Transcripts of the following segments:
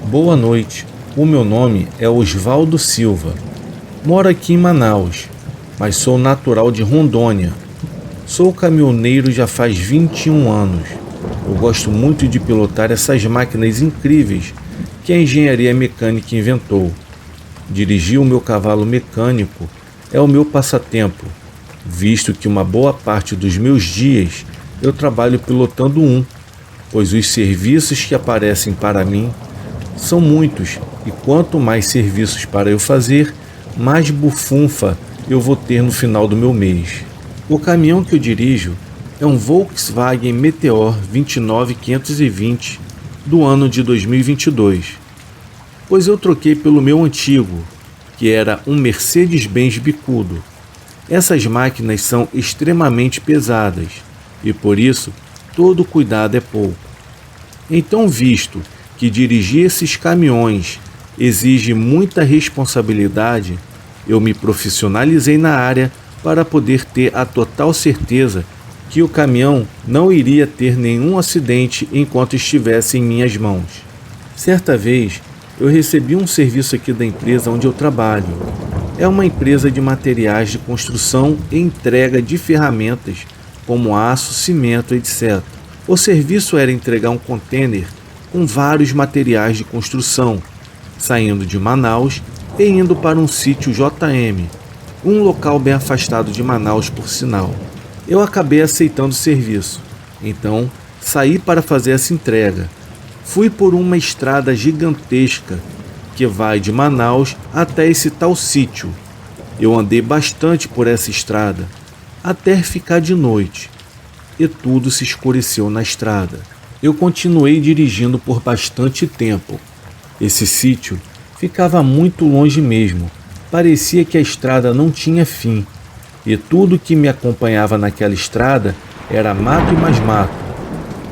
Boa noite, o meu nome é Osvaldo Silva. Moro aqui em Manaus, mas sou natural de Rondônia. Sou caminhoneiro já faz 21 anos. Eu gosto muito de pilotar essas máquinas incríveis que a engenharia mecânica inventou. Dirigir o meu cavalo mecânico é o meu passatempo, visto que uma boa parte dos meus dias eu trabalho pilotando um, pois os serviços que aparecem para mim são muitos e quanto mais serviços para eu fazer, mais bufunfa eu vou ter no final do meu mês. O caminhão que eu dirijo é um Volkswagen Meteor 29520 do ano de 2022, pois eu troquei pelo meu antigo, que era um Mercedes-Benz bicudo. Essas máquinas são extremamente pesadas e por isso todo cuidado é pouco. Então, visto que dirigir esses caminhões exige muita responsabilidade, eu me profissionalizei na área para poder ter a total certeza que o caminhão não iria ter nenhum acidente enquanto estivesse em minhas mãos. Certa vez, eu recebi um serviço aqui da empresa onde eu trabalho. É uma empresa de materiais de construção e entrega de ferramentas como aço, cimento, etc. O serviço era entregar um contêiner com vários materiais de construção, saindo de Manaus e indo para um sítio JM, um local bem afastado de Manaus, por sinal. Eu acabei aceitando o serviço, então saí para fazer essa entrega. Fui por uma estrada gigantesca que vai de Manaus até esse tal sítio. Eu andei bastante por essa estrada, até ficar de noite, e tudo se escureceu na estrada. Eu continuei dirigindo por bastante tempo. Esse sítio ficava muito longe mesmo, parecia que a estrada não tinha fim, e tudo que me acompanhava naquela estrada era mato e mais mato.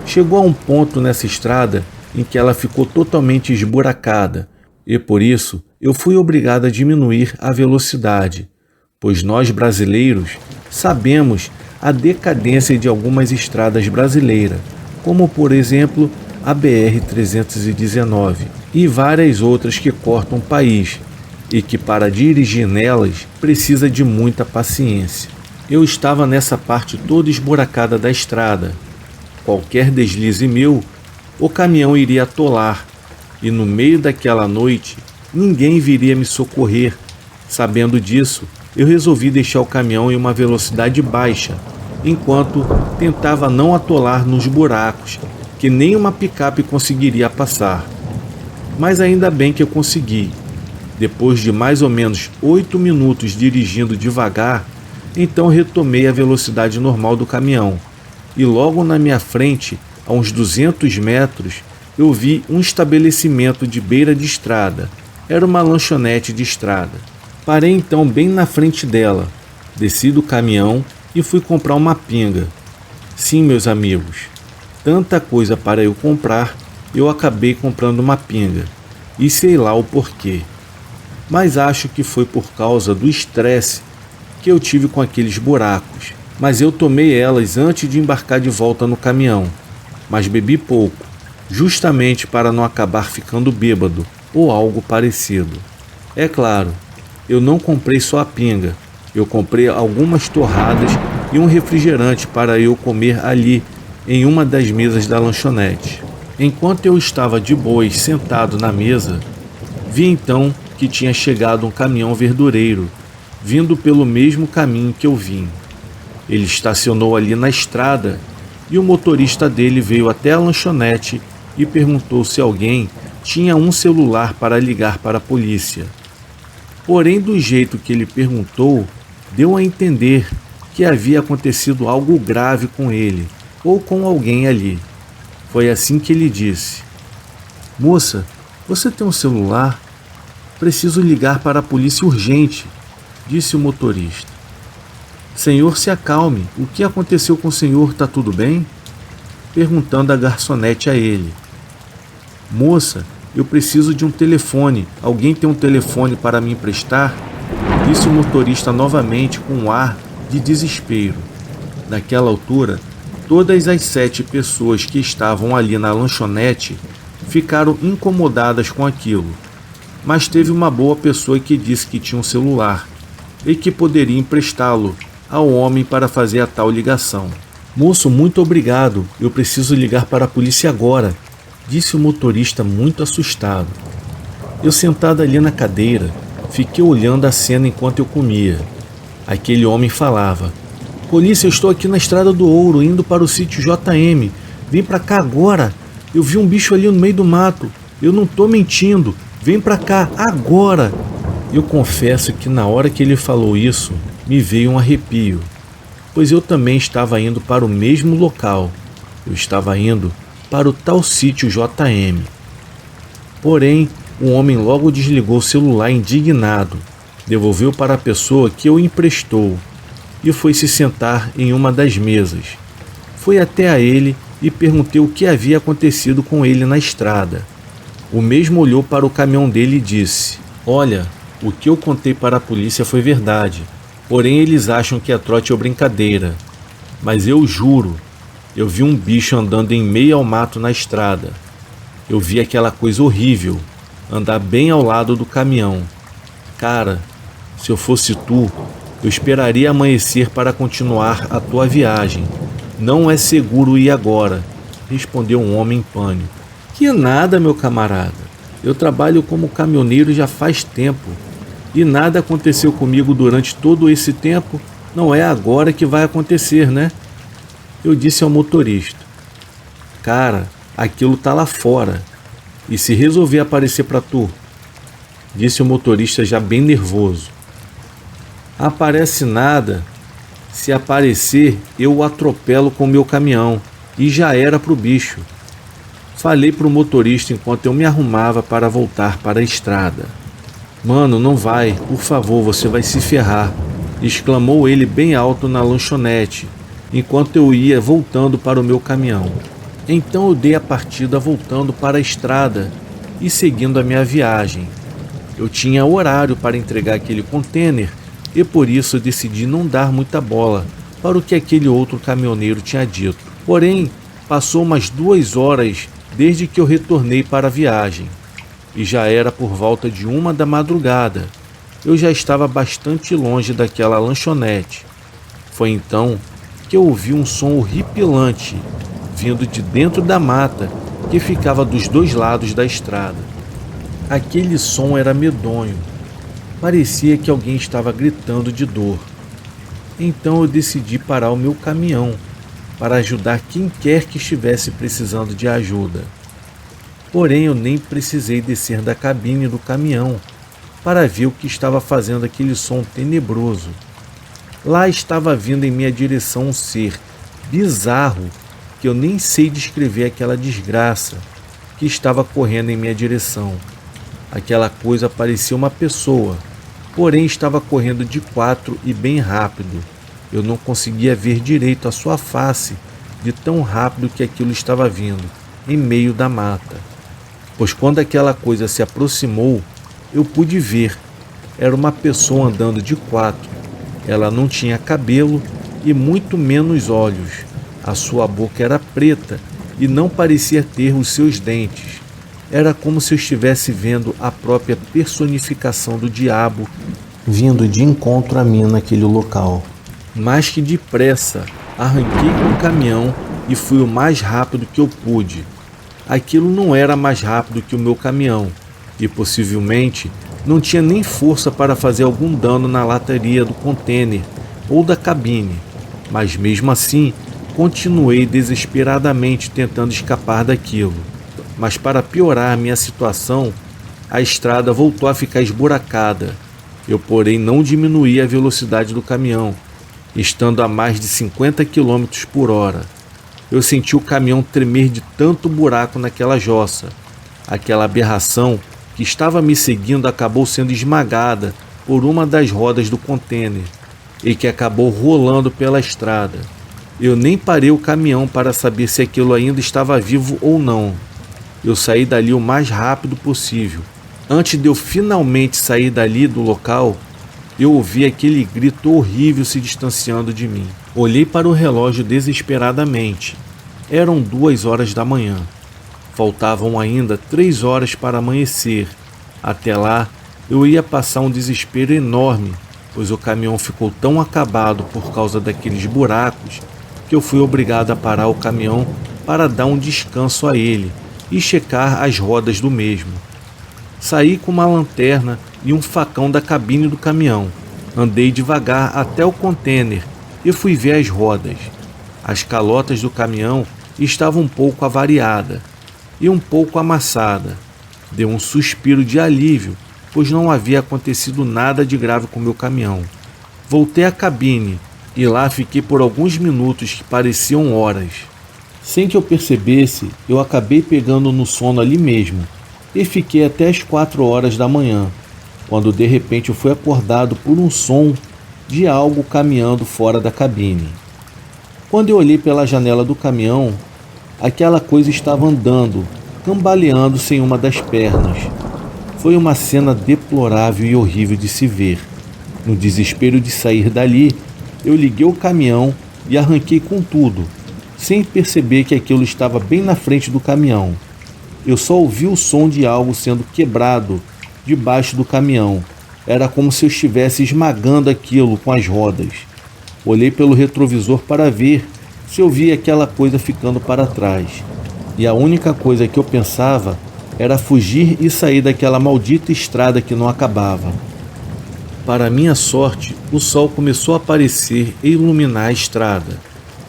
Chegou a um ponto nessa estrada em que ela ficou totalmente esburacada, e por isso eu fui obrigado a diminuir a velocidade, pois nós brasileiros sabemos a decadência de algumas estradas brasileiras, como por exemplo a BR-319 e várias outras que cortam o país, e que para dirigir nelas precisa de muita paciência. Eu estava nessa parte toda esburacada da estrada. Qualquer deslize meu, o caminhão iria atolar, e no meio daquela noite ninguém viria me socorrer. Sabendo disso, eu resolvi deixar o caminhão em uma velocidade baixa, enquanto tentava não atolar nos buracos que nem uma picape conseguiria passar. Mas ainda bem que eu consegui. Depois de mais ou menos 8 minutos dirigindo devagar, então retomei a velocidade normal do caminhão, e logo na minha frente, a uns 200 metros, eu vi um estabelecimento de beira de estrada. Era uma lanchonete de estrada. Parei então bem na frente dela, desci do caminhão e fui comprar uma pinga. Sim, meus amigos, tanta coisa para eu comprar, eu acabei comprando uma pinga, e sei lá o porquê. Mas acho que foi por causa do estresse que eu tive com aqueles buracos. Mas eu tomei elas antes de embarcar de volta no caminhão, mas bebi pouco, justamente para não acabar ficando bêbado ou algo parecido. É claro, eu não comprei só a pinga, eu comprei algumas torradas e um refrigerante para eu comer ali em uma das mesas da lanchonete. Enquanto eu estava de boas sentado na mesa, vi então que tinha chegado um caminhão verdureiro, vindo pelo mesmo caminho que eu vim. Ele estacionou ali na estrada e o motorista dele veio até a lanchonete e perguntou se alguém tinha um celular para ligar para a polícia. Porém, do jeito que ele perguntou, deu a entender que havia acontecido algo grave com ele ou com alguém ali. Foi assim que ele disse: "Moça, você tem um celular? Preciso ligar para a polícia urgente", disse o motorista. "Senhor, se acalme. O que aconteceu com o senhor? Está tudo bem?", perguntando a garçonete a ele. "Moça, eu preciso de um telefone. Alguém tem um telefone para me emprestar?", disse o motorista novamente com um ar de desespero. Naquela altura, todas as 7 pessoas que estavam ali na lanchonete ficaram incomodadas com aquilo, mas teve uma boa pessoa que disse que tinha um celular e que poderia emprestá-lo ao homem para fazer a tal ligação. Moço, muito obrigado, eu preciso ligar para a polícia agora, disse o motorista muito assustado. Eu sentado ali na cadeira, fiquei olhando a cena enquanto eu comia. Aquele homem falava: polícia, eu estou aqui na Estrada do Ouro, indo para o sítio JM, vem para cá agora, eu vi um bicho ali no meio do mato, eu não estou mentindo, vem para cá agora. Eu confesso que na hora que ele falou isso, me veio um arrepio, pois eu também estava indo para o mesmo local, eu estava indo para o tal sítio JM. Porém, o homem logo desligou o celular indignado, devolveu para a pessoa que o emprestou e foi se sentar em uma das mesas. Fui até a ele e perguntei o que havia acontecido com ele na estrada. O mesmo olhou para o caminhão dele e disse: olha, o que eu contei para a polícia foi verdade, porém eles acham que é trote ou brincadeira. Mas eu juro, eu vi um bicho andando em meio ao mato na estrada. Eu vi aquela coisa horrível, andar bem ao lado do caminhão. Cara, se eu fosse tu, eu esperaria amanhecer para continuar a tua viagem. Não é seguro ir agora, respondeu um homem em pânico. Que nada, meu camarada. Eu trabalho como caminhoneiro já faz tempo. E nada aconteceu comigo durante todo esse tempo. Não é agora que vai acontecer, né? Eu disse ao motorista: cara, aquilo tá lá fora. E se resolver aparecer para tu? Disse o motorista já bem nervoso. Aparece nada. Se aparecer, eu o atropelo com o meu caminhão. E já era pro bicho. Falei pro motorista enquanto eu me arrumava para voltar para a estrada. Mano, não vai, por favor, você vai se ferrar, exclamou ele bem alto na lanchonete, enquanto eu ia voltando para o meu caminhão. Então eu dei a partida voltando para a estrada e seguindo a minha viagem. Eu tinha horário para entregar aquele contêiner e por isso eu decidi não dar muita bola para o que aquele outro caminhoneiro tinha dito. Porém, passou umas 2 horas desde que eu retornei para a viagem e já era por volta de 1 da madrugada. Eu já estava bastante longe daquela lanchonete. Foi então que eu ouvi um som horripilante vindo de dentro da mata que ficava dos 2 lados da estrada. Aquele som era medonho. Parecia que alguém estava gritando de dor. Então eu decidi parar o meu caminhão para ajudar quem quer que estivesse precisando de ajuda. Porém, eu nem precisei descer da cabine do caminhão para ver o que estava fazendo aquele som tenebroso. Lá estava vindo em minha direção um ser bizarro que eu nem sei descrever aquela desgraça que estava correndo em minha direção. Aquela coisa parecia uma pessoa, porém estava correndo de 4 e bem rápido. Eu não conseguia ver direito a sua face de tão rápido que aquilo estava vindo, em meio da mata. Pois quando aquela coisa se aproximou, eu pude ver. Era uma pessoa andando de 4. Ela não tinha cabelo e muito menos olhos. A sua boca era preta e não parecia ter os seus dentes. Era como se eu estivesse vendo a própria personificação do diabo vindo de encontro a mim naquele local. Mas que depressa arranquei com o caminhão e fui o mais rápido que eu pude. Aquilo não era mais rápido que o meu caminhão e possivelmente não tinha nem força para fazer algum dano na lataria do contêiner ou da cabine, mas mesmo assim continuei desesperadamente tentando escapar daquilo. Mas para piorar a minha situação, a estrada voltou a ficar esburacada. Eu, porém, não diminuí a velocidade do caminhão, estando a mais de 50 km por hora. Eu senti o caminhão tremer de tanto buraco naquela jossa. Aquela aberração que estava me seguindo acabou sendo esmagada por uma das rodas do contêiner e que acabou rolando pela estrada. Eu nem parei o caminhão para saber se aquilo ainda estava vivo ou não. Eu saí dali o mais rápido possível. Antes de eu finalmente sair dali do local, eu ouvi aquele grito horrível se distanciando de mim. Olhei para o relógio desesperadamente. Eram 2 horas da manhã. Faltavam ainda 3 horas para amanhecer. Até lá, eu ia passar um desespero enorme, pois o caminhão ficou tão acabado por causa daqueles buracos que eu fui obrigado a parar o caminhão para dar um descanso a ele e checar as rodas do mesmo. Saí com uma lanterna e um facão da cabine do caminhão. Andei devagar até o contêiner e fui ver as rodas. As calotas do caminhão estavam um pouco avariadas e um pouco amassada. Dei um suspiro de alívio, pois não havia acontecido nada de grave com meu caminhão. Voltei à cabine e lá fiquei por alguns minutos que pareciam horas. Sem que eu percebesse, eu acabei pegando no sono ali mesmo e fiquei até as 4 horas da manhã, quando de repente eu fui acordado por um som de algo caminhando fora da cabine. Quando eu olhei pela janela do caminhão, aquela coisa estava andando, cambaleando sem uma das pernas. Foi uma cena deplorável e horrível de se ver. No desespero de sair dali, eu liguei o caminhão e arranquei com tudo, sem perceber que aquilo estava bem na frente do caminhão. Eu só ouvi o som de algo sendo quebrado debaixo do caminhão. Era como se eu estivesse esmagando aquilo com as rodas. Olhei pelo retrovisor para ver se eu via aquela coisa ficando para trás. E a única coisa que eu pensava era fugir e sair daquela maldita estrada que não acabava. Para minha sorte, o sol começou a aparecer e iluminar a estrada.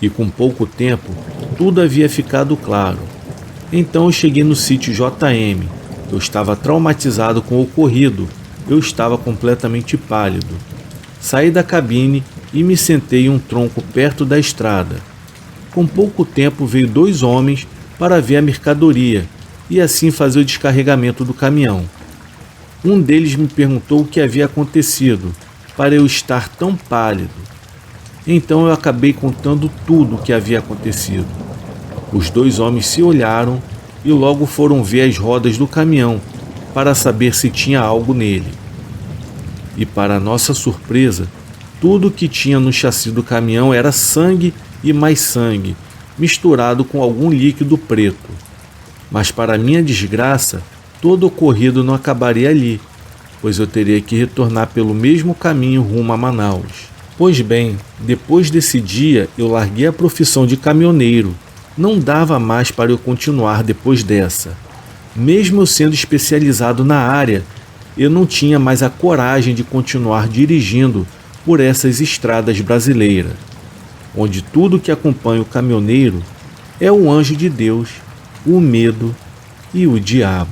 E com pouco tempo, tudo havia ficado claro. Então eu cheguei no sítio JM. Eu estava traumatizado com o ocorrido. Eu estava completamente pálido. Saí da cabine e me sentei em um tronco perto da estrada. Com pouco tempo veio 2 homens para ver a mercadoria e assim fazer o descarregamento do caminhão. Um deles me perguntou o que havia acontecido para eu estar tão pálido. Então eu acabei contando tudo o que havia acontecido. Os 2 homens se olharam e logo foram ver as rodas do caminhão para saber se tinha algo nele. E para nossa surpresa, tudo que tinha no chassi do caminhão era sangue e mais sangue, misturado com algum líquido preto. Mas para minha desgraça, todo o ocorrido não acabaria ali, pois eu teria que retornar pelo mesmo caminho rumo a Manaus. Pois bem, depois desse dia eu larguei a profissão de caminhoneiro. Não dava mais para eu continuar depois dessa. Mesmo eu sendo especializado na área, eu não tinha mais a coragem de continuar dirigindo por essas estradas brasileiras, onde tudo que acompanha o caminhoneiro é o anjo de Deus, o medo e o diabo.